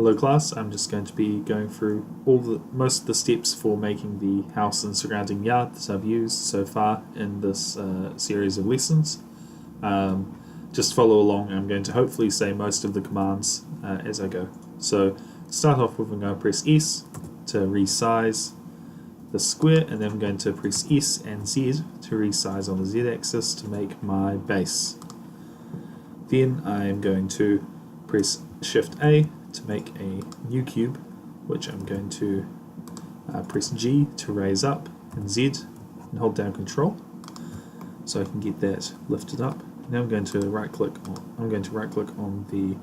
Hello class, I'm just going to be going through most of the steps for making the house and surrounding yard that I've used so far in this series of lessons. Just follow along. I'm going to hopefully say most of the commands as I go. So to start off with, I'm going to press S to resize the square, and then I'm going to press S and Z to resize on the Z axis to make my base. Then I'm going to press Shift A to make a new cube, which I'm going to press G to raise up, and Z and hold down Control so I can get that lifted up. Now I'm going to right click on the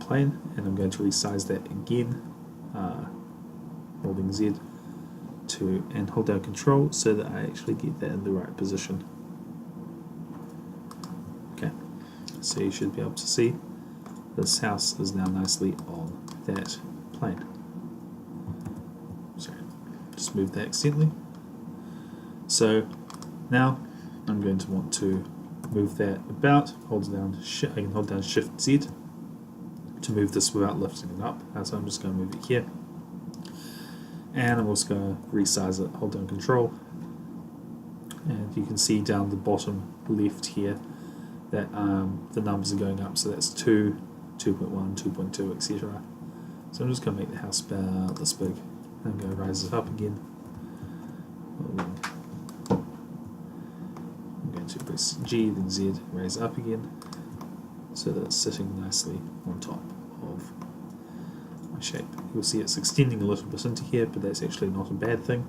plane, and I'm going to resize that again, holding Z and hold down Control so that I actually get that in the right position. Okay, so you should be able to see this house is now nicely on that plane. Sorry, just moved that accidentally. So now I'm going to want to move that about. I can hold down Shift Z to move this without lifting it up. So I'm just going to move it here. And I'm also going to resize it, hold down Control. And you can see down the bottom left here that the numbers are going up. So that's 2, 2.1, 2.2, etc. So I'm just going to make the house about this big. I'm going to raise it up again. I'm going to press G, then Z, raise it up again, so that it's sitting nicely on top of my shape. You'll see it's extending a little bit into here, but that's actually not a bad thing,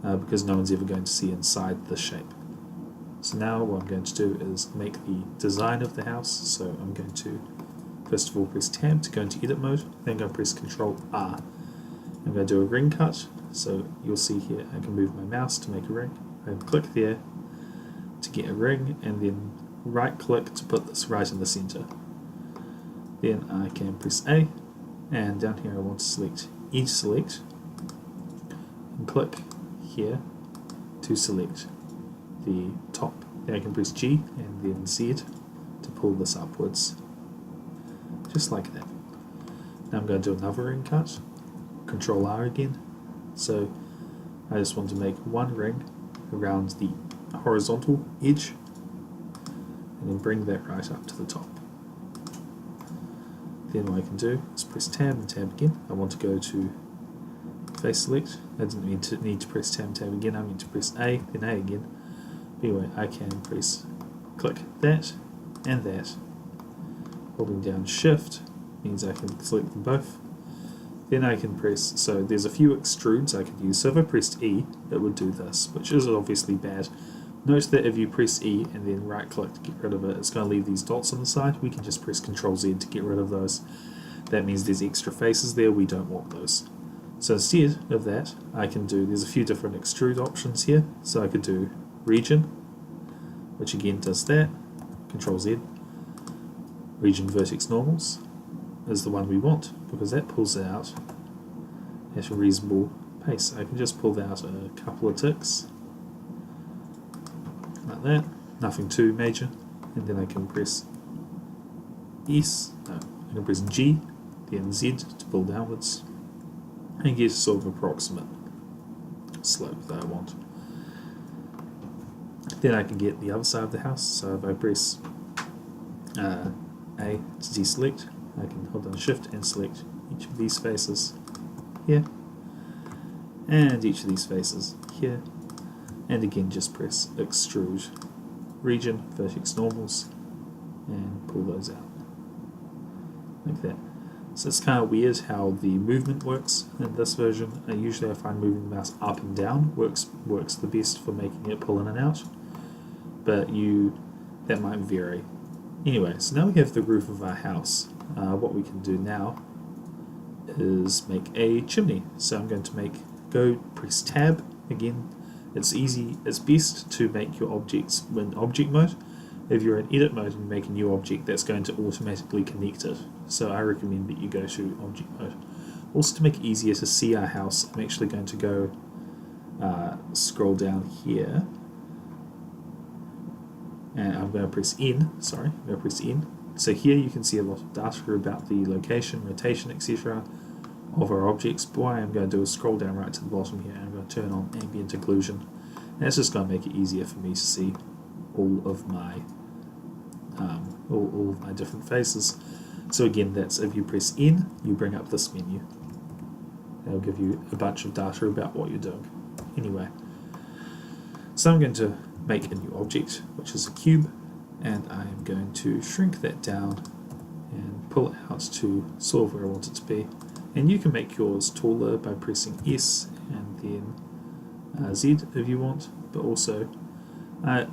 because no one's ever going to see inside the shape. So now what I'm going to do is make the design of the house. So I'm going to first of all press Tab to go into edit mode, then I'm going to press Control R. I'm going to do a ring cut, so you'll see here I can move my mouse to make a ring. I can click there to get a ring, and then right click to put this right in the center. Then I can press A, and down here I want to select Edge Select, and click here to select the top. Then I can press G and then Z to pull this upwards, just like that. Now I'm going to do another ring cut, Control R again. So I just want to make one ring around the horizontal edge, and then bring that right up to the top. Then what I can do is press Tab and Tab again. I want to go to Face Select. I didn't need to press Tab and Tab again. I need to press A, then A again. But anyway, I can click that and that. Holding down Shift means I can select them both. Then I can press, so there's a few extrudes I could use. So if I pressed E, it would do this, which is obviously bad. Note that if you press E and then right click to get rid of it, it's going to leave these dots on the side. We can just press Control Z to get rid of those. That means there's extra faces there, we don't want those. So instead of that, I can do, there's a few different extrude options here. So I could do Region, which again does that, Control Z. Region Vertex Normals is the one we want, because that pulls it out at a reasonable pace. I can just pull out a couple of ticks, like that, nothing too major, and then I can press I can press G, then Z to pull downwards, and get a sort of approximate slope that I want. Then I can get the other side of the house, so if I press A to deselect, I can hold down Shift and select each of these faces here, and each of these faces here, and again just press Extrude Region, Vertex Normals, and pull those out, like that. So it's kind of weird how the movement works in this version. Usually I find moving the mouse up and down works the best for making it pull in and out, but that might vary. Anyway, so now we have the roof of our house. What we can do now is make a chimney. So I'm going to press Tab again. It's easy. It's best to make your objects in object mode. If you're in edit mode and you make a new object, that's going to automatically connect it. So I recommend that you go to object mode. Also, to make it easier to see our house, I'm actually going to go scroll down here, and I'm going to press N. I'm going to press N So here you can see a lot of data about the location, rotation, etc. of our objects. But what I'm going to do is scroll down right to the bottom here, and I'm going to turn on ambient occlusion. And it's just going to make it easier for me to see all of my different faces. So again, that's if you press N, you bring up this menu. It'll give you a bunch of data about what you're doing. Anyway, so I'm going to make a new object, which is a cube, and I'm going to shrink that down and pull it out to sort of where I want it to be. And you can make yours taller by pressing S and then Z if you want, but also I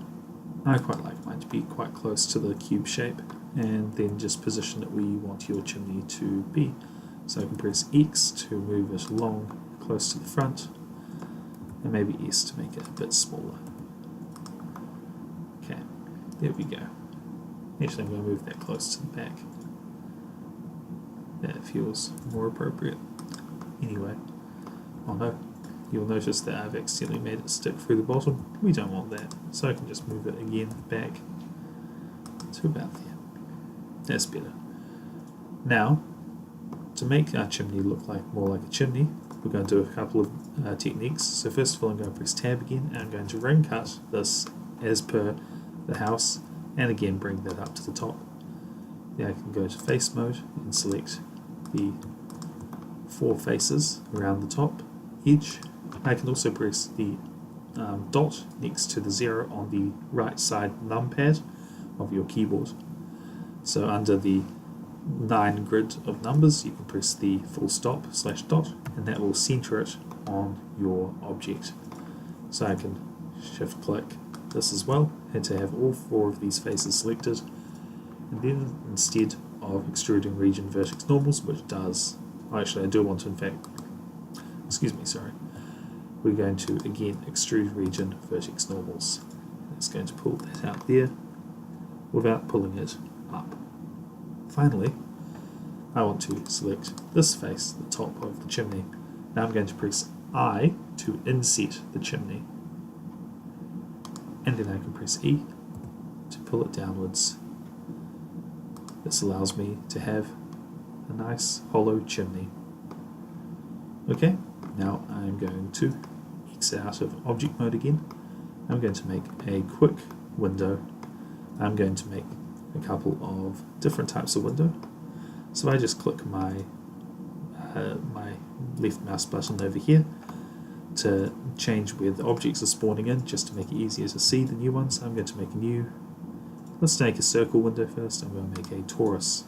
quite like mine to be quite close to the cube shape, and then just position it where you want your chimney to be. So I can press X to move it along close to the front, and maybe S to make it a bit smaller. Okay, there we go. Actually, I'm going to move that close to the back. That feels more appropriate. Anyway, oh no, you'll notice that I've accidentally made it stick through the bottom. We don't want that, so I can just move it again back to about there. That's better. Now, to make our chimney look more like a chimney, we're going to do a couple of techniques. So first of all, I'm going to press Tab again, and I'm going to ring cut this as per the house, and again bring that up to the top. Then I can go to face mode and select the 4 faces around the top edge. I can also press the dot next to the 0 on the right side numpad of your keyboard. So under the 9 grid of numbers, you can press the full stop / dot, and that will center it on your object. So I can shift click this as well, and to have all 4 of these faces selected, and then instead of extruding region vertex normals, which does, actually I do want to in fact, we're going to again extrude region vertex normals. It's going to pull that out there without pulling it up. Finally, I want to select this face, the top of the chimney. Now I'm going to press I to inset the chimney, and then I can press E to pull it downwards. This allows me to have a nice hollow chimney. Okay, now I'm going to X out of object mode again. I'm going to make a quick window. I'm going to make a couple of different types of window. So I just click my my left mouse button over here to change where the objects are spawning in, just to make it easier to see the new ones. I'm going to make a new, let's make a circle window first. I'm going to make a torus.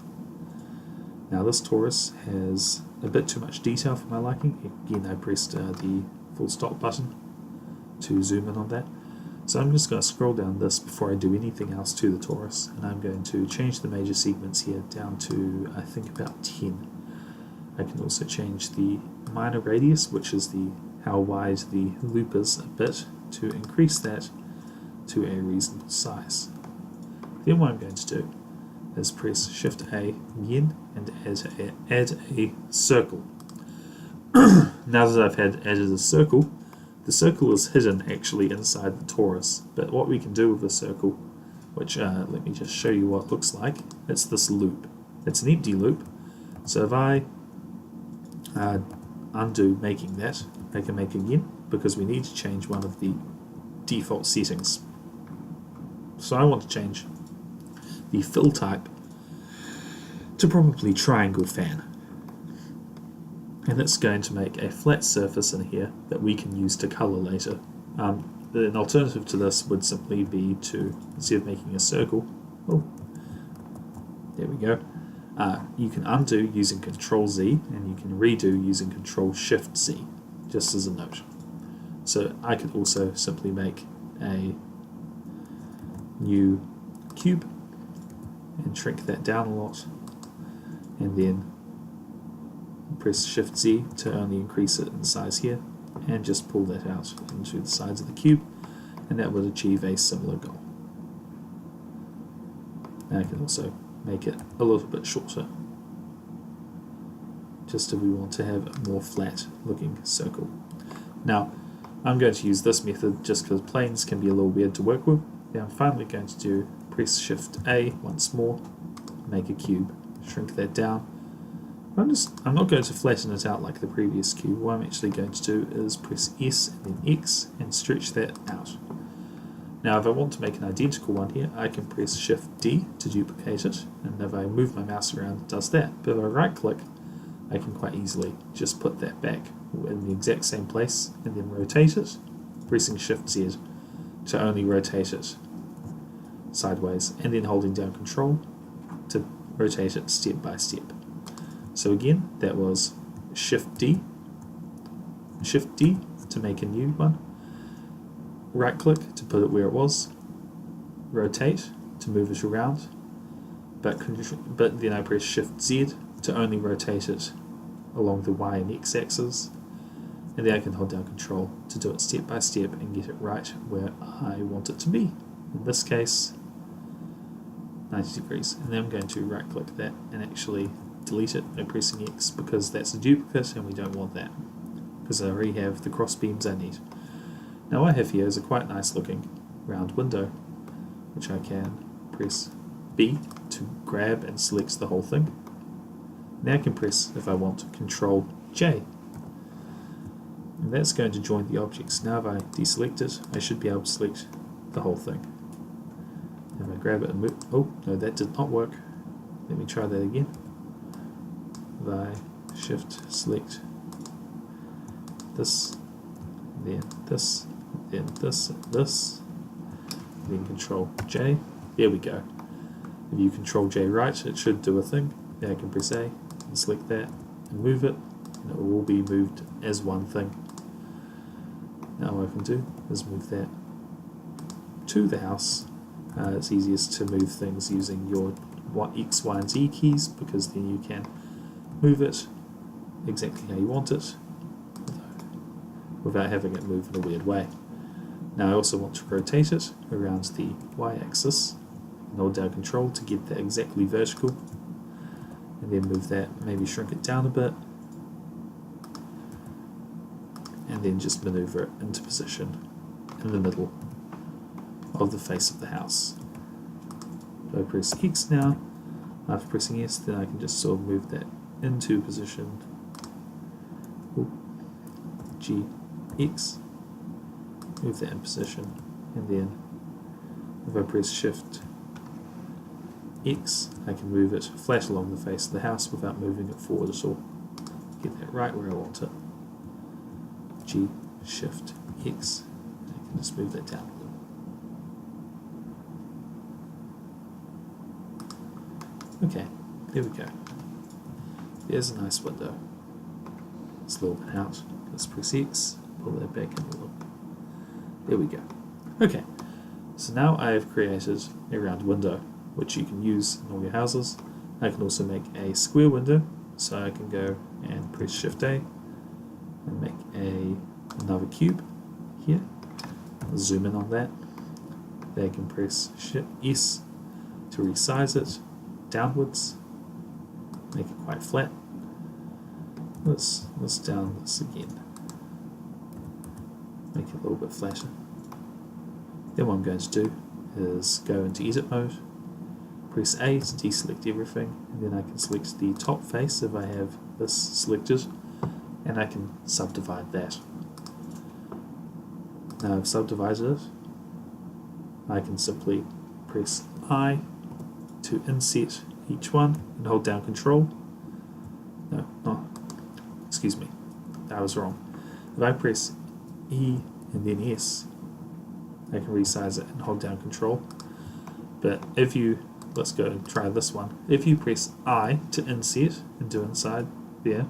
Now this torus has a bit too much detail for my liking. Again, I pressed the full stop button to zoom in on that. So I'm just going to scroll down this before I do anything else to the torus, and I'm going to change the major segments here down to I think about 10. I can also change the minor radius, which is how wide the loop is, a bit, to increase that to a reasonable size. Then what I'm going to do is press Shift A again and add a circle. Now that I've added a circle, the circle is hidden actually inside the torus, but what we can do with the circle, which let me just show you what it looks like, it's this loop. It's an empty loop, so if I undo making that, I can make again, because we need to change one of the default settings. So I want to change the fill type to probably triangle fan. And it's going to make a flat surface in here that we can use to color later. An alternative to this would simply be to, instead of making a circle, oh, there we go, you can undo using Control Z, and you can redo using Control Shift Z, just as a note. So I could also simply make a new cube and shrink that down a lot, and then press Shift Z to only increase it in size here, and just pull that out into the sides of the cube, and that would achieve a similar goal. And I can also make it a little bit shorter, just if we want to have a more flat looking circle. Now I'm going to use this method just because planes can be a little weird to work with. Then I'm finally going to press Shift A once more, make a cube, shrink that down. I'm not going to flatten it out like the previous cube. What I'm actually going to do is press S and then X and stretch that out. Now if I want to make an identical one here, I can press Shift D to duplicate it, and if I move my mouse around it does that. But if I right click, I can quite easily just put that back in the exact same place and then rotate it, pressing Shift Z to only rotate it sideways, and then holding down Control to rotate it step by step. So again, that was Shift D to make a new one, right click to put it where it was, rotate to move it around, but then I press Shift Z to only rotate it along the Y and X axis, and then I can hold down Control to do it step by step and get it right where I want it to be. In this case, 90 degrees. And then I'm going to right click that and actually delete it by pressing X, because that's a duplicate and we don't want that, because I already have the cross beams I need. Now what I have here is a quite nice looking round window, which I can press B to grab and select the whole thing. Now I can press, if I want, Control J, and that's going to join the objects. Now if I deselect it, I should be able to select the whole thing. If I grab it and move, oh no, that did not work. Let me try that again. If I Shift select this, then this, then this, this, then Control J, there we go. If you Control J right, it should do a thing. Then I can press A and select that and move it, and it will all be moved as one thing. Now what I can do is move that to the house. It's easiest to move things using your X, Y and Z keys, because then you can move it exactly how you want it without having it move in a weird way. Now I also want to rotate it around the Y axis and hold down Control to get that exactly vertical, and then move that, maybe shrink it down a bit, and then just maneuver it into position in the middle of the face of the house. If I press X now, after pressing S, then I can just sort of move that into position. G, X, move that in position, and then if I press Shift X, I can move it flat along the face of the house without moving it forward at all. Get that right where I want it. G, Shift X, I can just move that down a little. Okay, there we go. There's a nice window. It's a little bit out. Let's press X, pull that back in a little. There we go. Okay, so now I have created a round window, which you can use in all your houses. I can also make a square window, so I can go and press Shift A and make another cube here. I'll zoom in on that. Then I can press Shift S to resize it downwards, make it quite flat. Let's down this again, make it a little bit flatter. Then what I'm going to do is go into edit mode, press A to deselect everything, and then I can select the top face if I have this selected, and I can subdivide that. Now I've subdivided it, I can simply press I to inset each one and hold down Control. Excuse me, that was wrong. If I press E and then S, I can resize it and hold down Control. But if you, let's go and try this one. If you press I to inset and do inside there,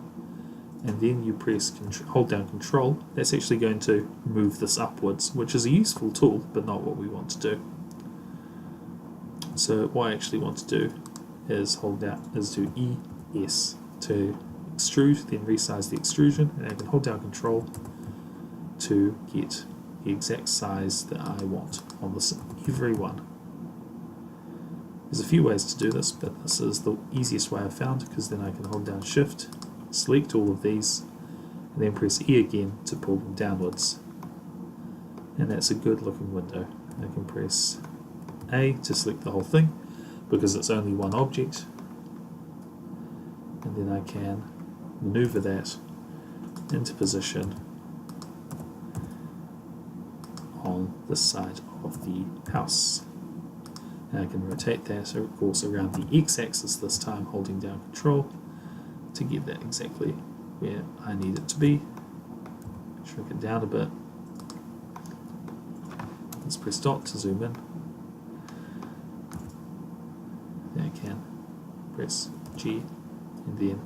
and then you press hold down Control, that's actually going to move this upwards, which is a useful tool, but not what we want to do. So what I actually want to do is do ES to extrude, then resize the extrusion, and I can hold down Control to get the exact size that I want on this every one. There's a few ways to do this, but this is the easiest way I've found, because then I can hold down Shift, select all of these, and then press E again to pull them downwards. And that's a good looking window. I can press A to select the whole thing, because it's only one object, and then I can maneuver that into position on this side of the house. And I can rotate that, of course, around the x-axis this time, holding down Control to get that exactly where I need it to be. Shrink it down a bit. Let's press dot to zoom in. Then I can press G and then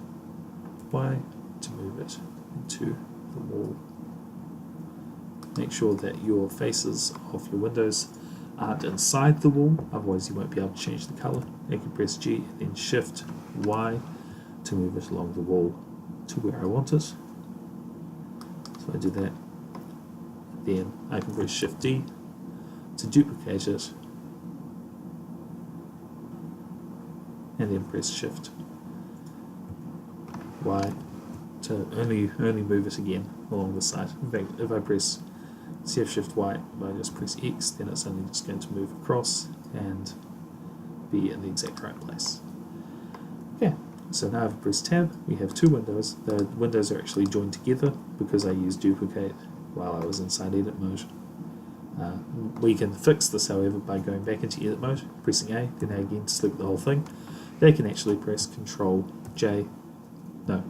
Y to move it into the wall. Make sure that your faces of your windows aren't inside the wall, otherwise you won't be able to change the colour. I can press G and then Shift Y to move it along the wall to where I want it. So I do that. Then I can press Shift D to duplicate it, and then press Shift Y to only move it again along the side. In fact, if I press Shift Y, if I just press X, then it's only just going to move across and be in the exact right place. Okay, so now I've pressed Tab. We have two windows. The windows are actually joined together because I used duplicate while I was inside edit mode. We can fix this, however, by going back into edit mode, pressing A, then A again to select the whole thing. They can actually press Control J. No,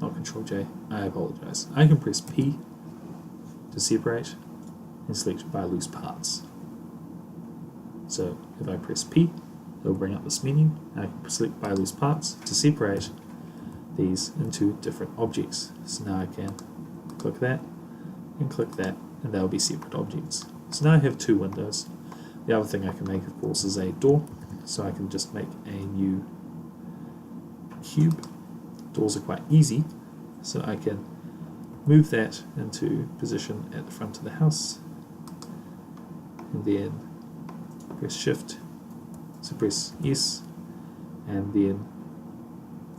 not Control J. I apologize. I can press P to separate and select by loose parts. So if I press P, it'll bring up this menu, and I can select by loose parts to separate these into different objects. So now I can click that and click that, and they'll be separate objects. So now I have two windows. The other thing I can make, of course, is a door. So I can just make a new cube. Doors are quite easy, so I can move that into position at the front of the house, and then press Shift, so press S, and then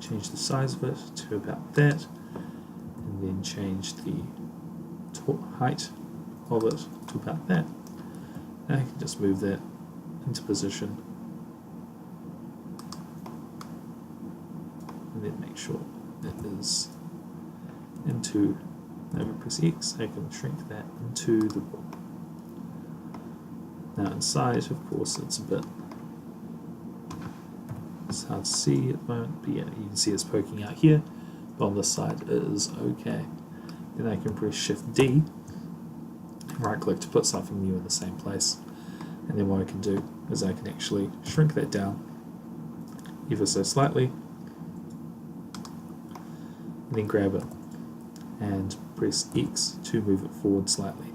change the size of it to about that, and then change the height of it to about that. And I can just move that into position, and then make sure that is into, over press X, I can shrink that into the wall. Now inside, of course, it's a bit, it's hard to see at the moment, but yeah, you can see it's poking out here, but on this side it is okay. Then I can press Shift D and right click to put something new in the same place. And then what I can do is I can actually shrink that down ever so slightly, and then grab it and press X to move it forward slightly.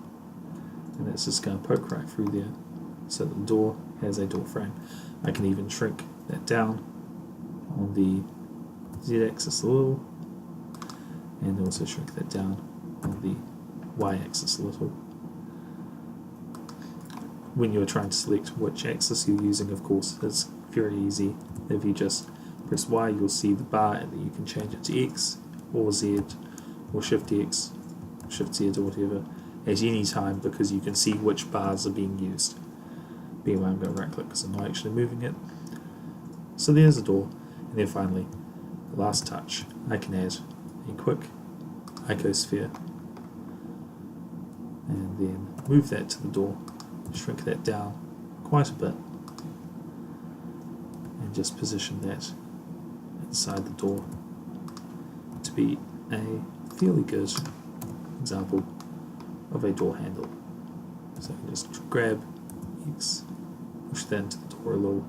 And that's just going to poke right through there, so the door has a door frame. I can even shrink that down on the Z-axis a little, and also shrink that down on the Y-axis a little. When you're trying to select which axis you're using, of course, it's very easy. If you just press Y, you'll see the bar, and then you can change it to X or Z or Shift X, Shift Z or whatever at any time, because you can see which bars are being used. Being why I'm going to right click because I'm not actually moving it. So there's the door, and then finally, the last touch, I can add a quick icosphere, and then move that to the door, shrink that down quite a bit, and just position that inside the door to be a fairly good example of a door handle. So I can just grab X, push that into the door a little,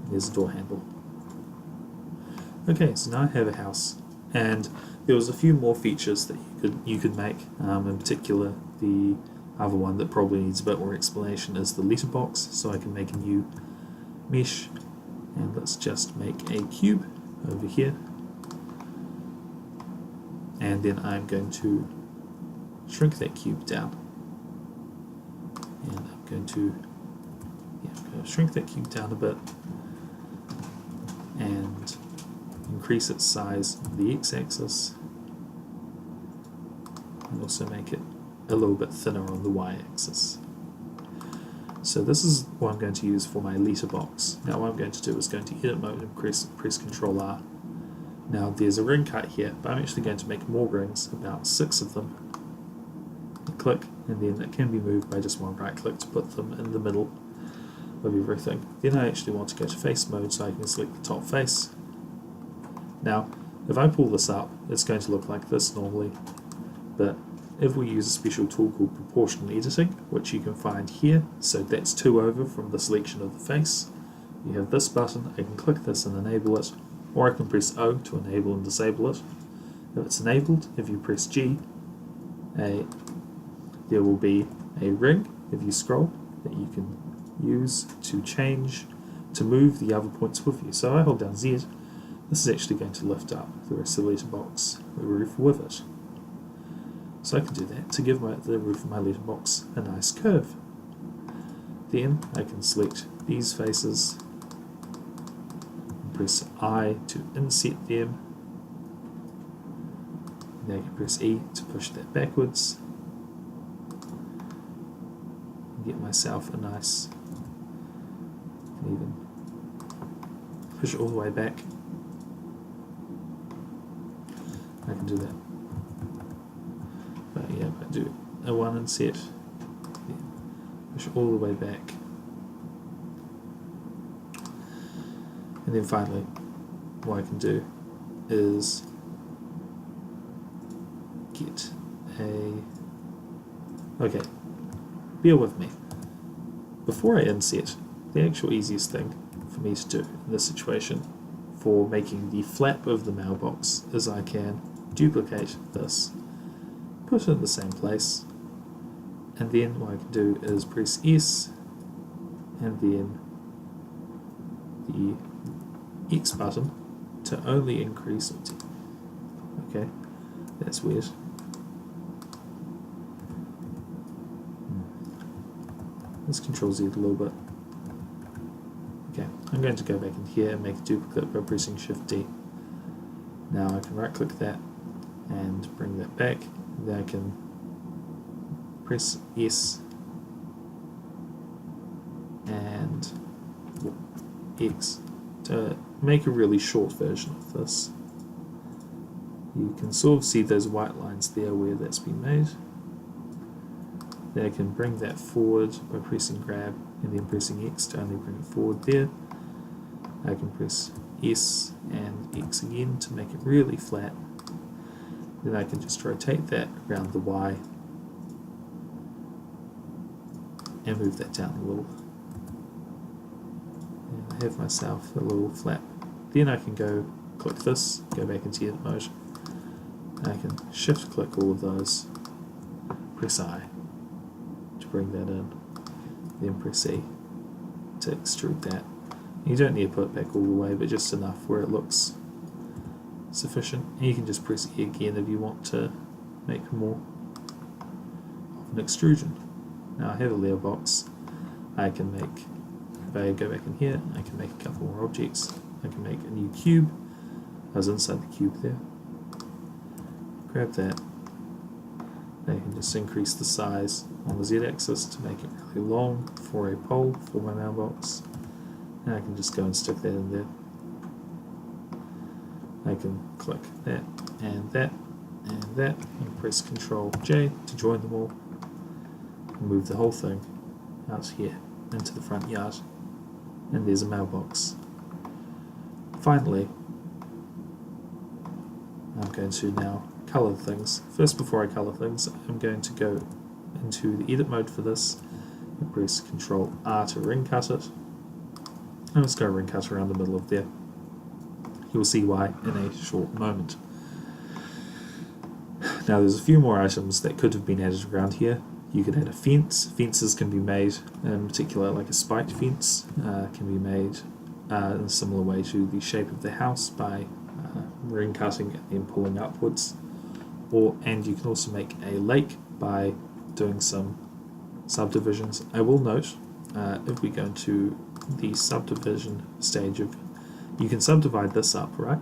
and there's a door handle. Okay, so now I have a house, and there was a few more features that you could make. In particular, the other one that probably needs a bit more explanation is the letterbox. So I can make a new mesh, and let's just make a cube over here, and then I'm going to shrink that cube down, and I'm going to shrink that cube down a bit and increase its size on the x-axis, and also make it a little bit thinner on the y-axis. So this is what I'm going to use for my letterbox. Now what I'm going to do is go into edit mode and press Ctrl R. Now there's a ring cut here, but I'm actually going to make more rings, about 6 of them. Click, and then it can be moved by just one right click to put them in the middle of everything. Then I actually want to go to face mode so I can select the top face. Now if I pull this up, it's going to look like this normally, but if we use a special tool called proportional editing, which you can find here, so that's 2 over from the selection of the face, you have this button. I can click this and enable it, or I can press O to enable and disable it. If it's enabled, if you press G, there will be a ring, if you scroll, that you can use to move the other points with you. So I hold down Z, this is actually going to lift up the rest of the letterbox, the roof with it. So I can do that to give the roof of my letterbox a nice curve. Then I can select these faces, and press I to inset them, and then I can press E to push that backwards, and get myself a nice, and even push it all the way back. I can do that. But yeah, if I do a 1 inset, push all the way back, and then finally what I can do is get okay, bear with me. Before I inset, the actual easiest thing for me to do in this situation for making the flap of the mailbox is I can duplicate this, put it in the same place, and then what I can do is press S and then the X button to only increase it. Okay, that's weird. Let's Control Z a little bit. Okay, I'm going to go back in here and make a duplicate by pressing Shift D. Now I can right click that and bring that back. Then I can press S and X to make a really short version of this. You can sort of see those white lines there where that's been made. Then I can bring that forward by pressing grab and then pressing X to only bring it forward there. I can press S and X again to make it really flat. Then I can just rotate that around the Y and move that down a little. And I have myself a little flap. Then I can go click this, go back into edit mode. I can shift click all of those, press I to bring that in, then press E to extrude that. You don't need to put it back all the way, but just enough where it looks sufficient. And you can just press E again if you want to make more of an extrusion. Now I have a layer box. I can make, if I go back in here, I can make a couple more objects. I can make a new cube. I was inside the cube there. Grab that. I can just increase the size on the Z-axis to make it really long for a pole for my mailbox. And I can just go and stick that in there. I can click that and that and that and press Ctrl J to join them all and move the whole thing out here into the front yard. And there's a mailbox. Finally, I'm going to now color things. First, before I color things, I'm going to go into the edit mode for this and press Ctrl R to ring cut it. I'm just going to ring cut around the middle of there. You'll see why in a short moment. Now there's a few more items that could have been added around here. You could add a fence. Fences can be made, in particular like a spiked fence, can be made in a similar way to the shape of the house by ring cutting and then pulling upwards. And you can also make a lake by doing some subdivisions. I will note, if we go into the subdivision stage of, you can subdivide this up, right?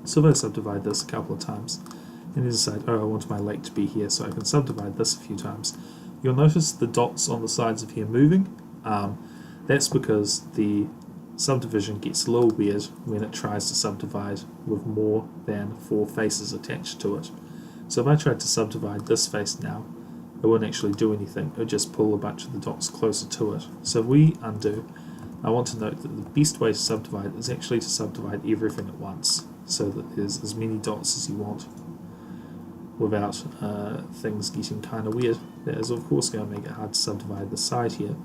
So if I subdivide this a couple of times and then decide, oh, I want my lake to be here, so I can subdivide this a few times. you'll notice the dots on the sides of here moving. That's because the subdivision gets a little weird when it tries to subdivide with more than 4 faces attached to it. So if I tried to subdivide this face now, it wouldn't actually do anything, it would just pull a bunch of the dots closer to it. So if we undo, I want to note that the best way to subdivide is actually to subdivide everything at once, so that there's as many dots as you want without things getting kind of weird. That is of course going to make it hard to subdivide the side here,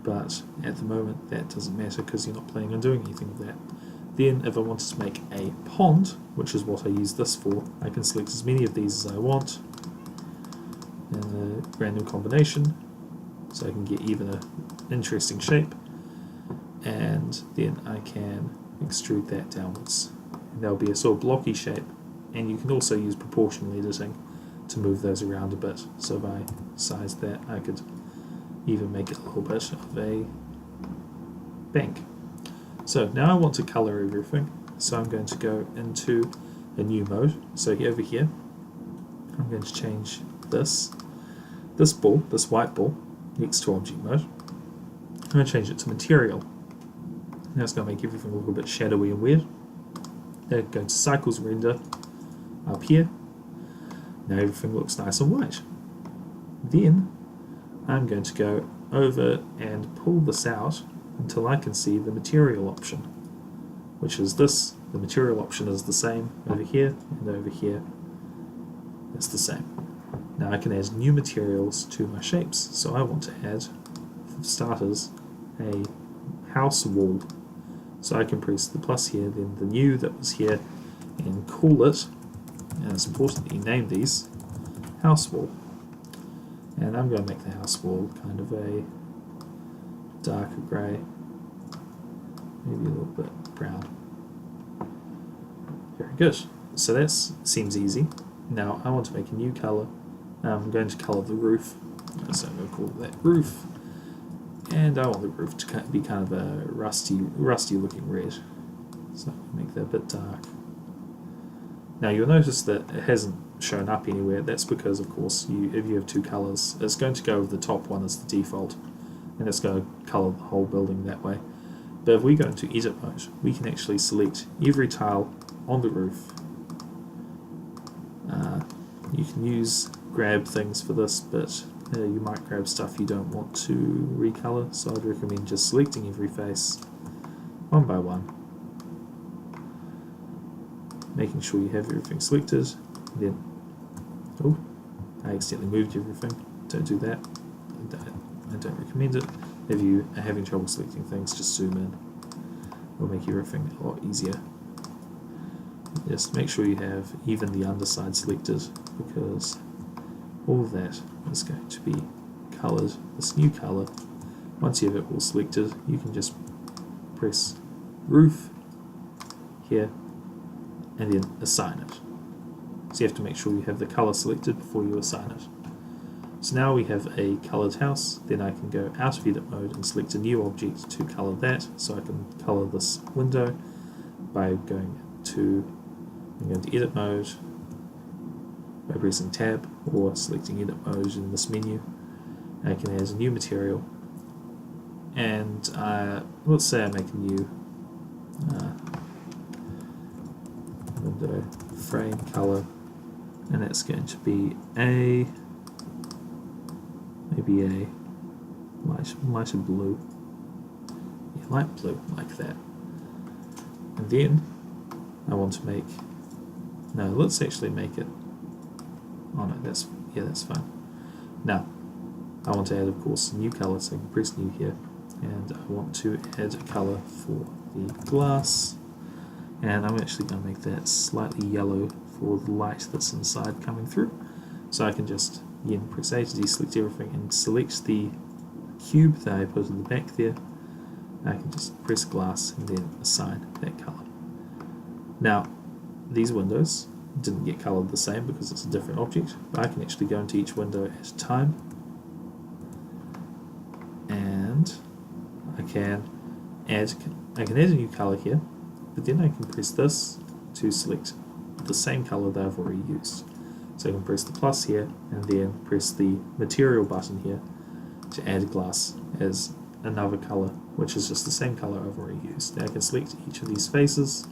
but at the moment that doesn't matter because you're not planning on doing anything with that. Then if I wanted to make a pond, which is what I use this for, I can select as many of these as I want in a random combination, so I can get even an interesting shape, and then I can extrude that downwards. And there'll be a sort of blocky shape, and you can also use proportional editing to move those around a bit. So if I size that, I could even make it a little bit of a bank. So now I want to color everything, so I'm going to go into a new mode. So over here, I'm going to change this ball, this white ball, next to object mode. I'm going to change it to material. Now it's going to make everything a little bit shadowy and weird. Then go to cycles render up here. Now everything looks nice and white. Then I'm going to go over and pull this out until I can see the material option, which is this. The material option is the same over here and over here. It's the same. Now I can add new materials to my shapes. So I want to add, for starters, a house wall. So I can press the plus here, then the new that was here, and call it, and it's important that you name these, house wall. And I'm going to make the house wall kind of a darker grey, maybe a little bit brown. Very good. So that seems easy. Now I want to make a new colour. I'm going to colour the roof, so I'm going to call that roof. And I want the roof to be kind of a rusty looking red. So I'll make that a bit dark. Now you'll notice that it hasn't shown up anywhere. That's because, of course, if you have 2 colours, it's going to go with the top one as the default, and it's going to colour the whole building that way. But if we go into edit mode, we can actually select every tile on the roof. You can grab things for this, but you might grab stuff you don't want to recolor, so I'd recommend just selecting every face one by one, making sure you have everything selected. Then, oh, I accidentally moved everything. Don't do that. I don't recommend it. If you are having trouble selecting things, just zoom in. It'll make everything a lot easier. Just make sure you have even the underside selected, because all of that is going to be coloured this new colour. Once you have it all selected, you can just press roof here and then assign it. So you have to make sure you have the colour selected before you assign it. So now we have a coloured house. Then I can go out of edit mode and select a new object to colour that. So I can colour this window by going to edit mode, by pressing tab or selecting edit mode in this menu. I can add a new material, and let's say I make a new window frame color, and that's going to be maybe a lighter blue, yeah, light blue, like that. And then I want to make, no, let's actually make it, oh no, that's fine. Now I want to add, of course, a new color, so I can press new here, and I want to add a color for the glass, and I'm actually going to make that slightly yellow for the light that's inside coming through. So I can just, again, press A to deselect everything and select the cube that I put in the back there. I can just press glass and then assign that color. Now, these windows didn't get colored the same because it's a different object, but I can actually go into each window at a time, and I can add a new color here, but then I can press this to select the same color that I've already used. So I can press the plus here and then press the material button here to add glass as another colour, which is just the same colour I've already used. Now I can select each of these faces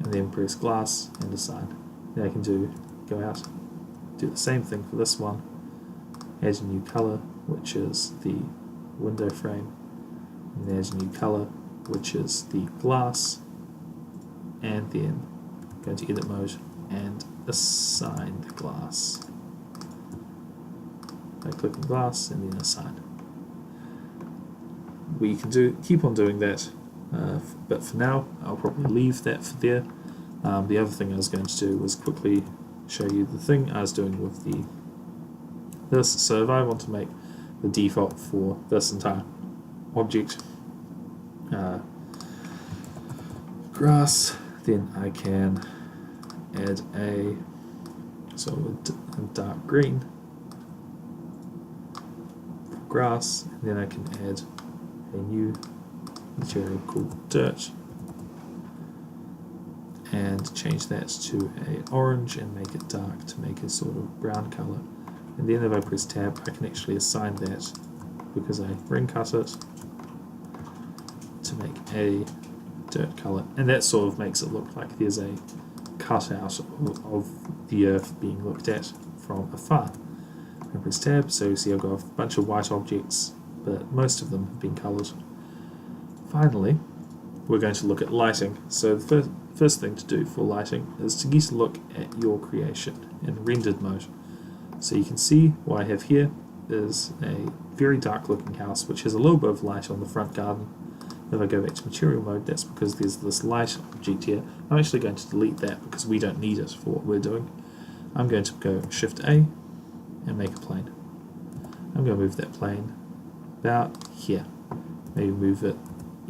and then press glass and assign. Now I can go out, do the same thing for this one, add a new colour, which is the window frame, and add a new colour, which is the glass, and then go into edit mode and assign the glass by clicking glass and then assign. We can keep on doing that, but for now I'll probably leave that for there. The other thing I was going to do was quickly show you the thing I was doing with this. So if I want to make the default for this entire object grass, then I can add a dark green for grass, and then I can add a new material called dirt and change that to an orange and make it dark to make a sort of brown colour. And then if I press tab, I can actually assign that, because I ring cut it, to make a dirt colour, and that sort of makes it look like there's a cutout of the earth being looked at from afar. I press tab, so you see I've got a bunch of white objects, but most of them have been coloured. Finally, we're going to look at lighting. So the first thing to do for lighting is to get a look at your creation in rendered mode. So you can see what I have here is a very dark looking house which has a little bit of light on the front garden. If I go back to material mode, that's because there's this light object here. I'm actually going to delete that because we don't need it for what we're doing. I'm going to go Shift A and make a plane. I'm going to move that plane about here. Maybe move it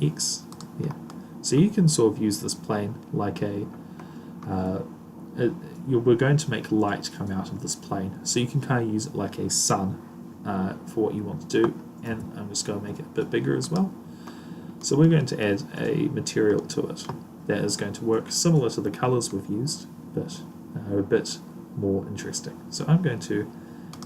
X here. So you can sort of use this plane like we're going to make light come out of this plane. So you can kind of use it like a sun for what you want to do. And I'm just going to make it a bit bigger as well. So we're going to add a material to it that is going to work similar to the colours we've used, but a bit more interesting. So I'm going to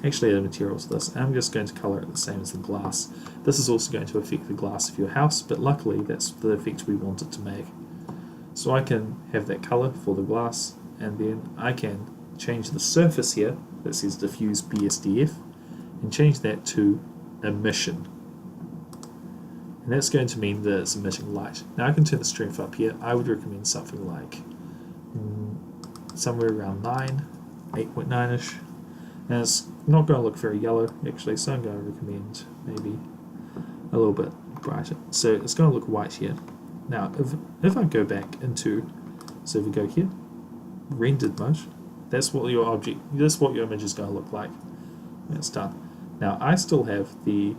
actually add a material to this. I'm just going to colour it the same as the glass. This is also going to affect the glass of your house, but luckily that's the effect we want it to make. So I can have that colour for the glass, and then I can change the surface here that says diffuse BSDF and change that to emission. And that's going to mean that it's emitting light. Now I can turn the strength up here. I would recommend something like somewhere around 9, 8.9ish. And it's not going to look very yellow actually, so I'm going to recommend maybe a little bit brighter. So it's going to look white here. Now if I go back into, so if we go here, rendered mode, that's what your image is going to look like when it's done. Now I still have the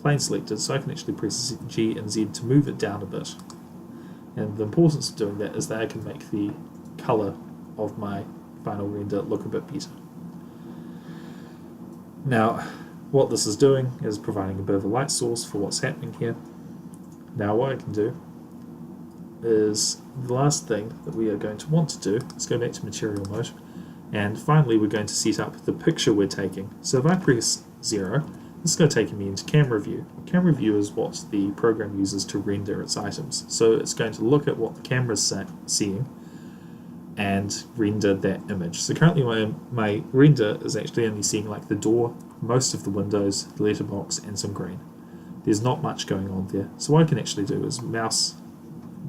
plane selected, so I can actually press G and Z to move it down a bit. And the importance of doing that is that I can make the colour of my final render look a bit better. Now what this is doing is providing a bit of a light source for what's happening here. Now what I can do is, the last thing that we are going to want to do is go back to material mode, and finally we're going to set up the picture we're taking. So if I press 0, this is going to take me into camera view. Camera view is what the program uses to render its items. So it's going to look at what the camera's seeing and render that image. So currently my render is actually only seeing like the door, most of the windows, the letterbox, and some green. There's not much going on there. So what I can actually do is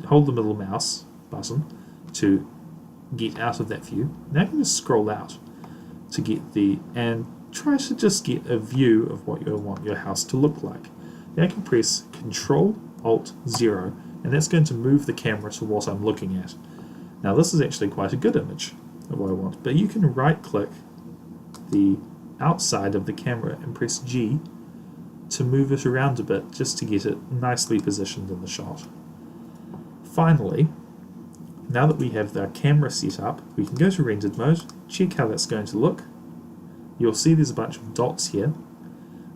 hold the middle mouse button to get out of that view. Now I can just scroll out to get and try to just get a view of what you want your house to look like. Now I can press Ctrl-Alt-0, and that's going to move the camera to what I'm looking at. Now this is actually quite a good image of what I want, but you can right click the outside of the camera and press G to move it around a bit just to get it nicely positioned in the shot. Finally, now that we have the camera set up, we can go to rendered mode, check how that's going to look. You'll see there's a bunch of dots here.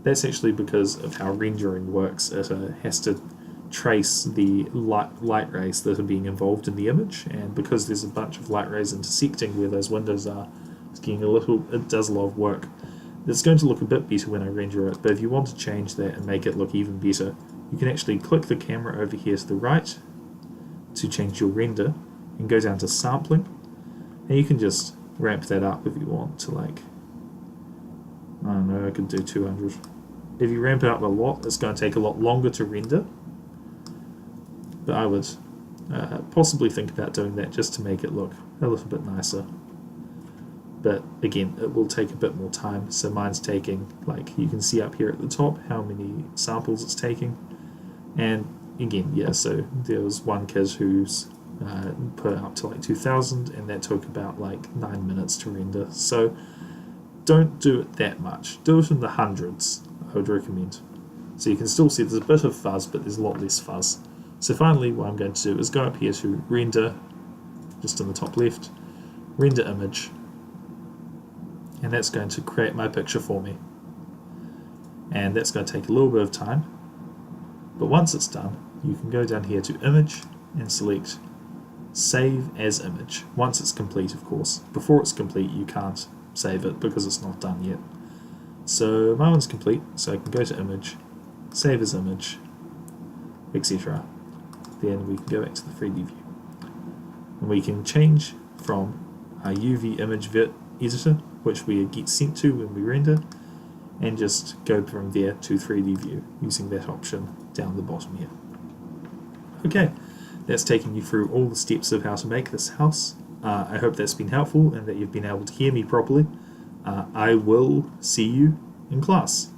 That's actually because of how rendering works. It has to trace the light rays that are being involved in the image, and because there's a bunch of light rays intersecting where those windows are, it does a lot of work. It's going to look a bit better when I render it, but if you want to change that and make it look even better, you can actually click the camera over here to the right to change your render and go down to sampling, and you can just ramp that up if you want to, like, I don't know, I could do 200. If you ramp it up a lot, it's going to take a lot longer to render, but I would possibly think about doing that just to make it look a little bit nicer. But again, it will take a bit more time, so mine's taking, like, you can see up here at the top how many samples it's taking. And again, yeah, so there was one kid who's put up to like 2000, and that took about like 9 minutes to render. So don't do it that much. Do it in the hundreds, I would recommend. So you can still see there's a bit of fuzz, but there's a lot less fuzz. So finally, what I'm going to do is go up here to render, just in the top left, render image, and that's going to create my picture for me. And that's going to take a little bit of time, but once it's done, you can go down here to image and select save as image. Once it's complete, of course. Before it's complete, you can't save it because it's not done yet. So my one's complete, so I can go to image, save as image, etc. Then we can go back to the 3D view, and we can change from our UV image editor, which we get sent to when we render, and just go from there to 3D view using that option down the bottom here. Okay, that's taken you through all the steps of how to make this house. I hope that's been helpful and that you've been able to hear me properly. I will see you in class.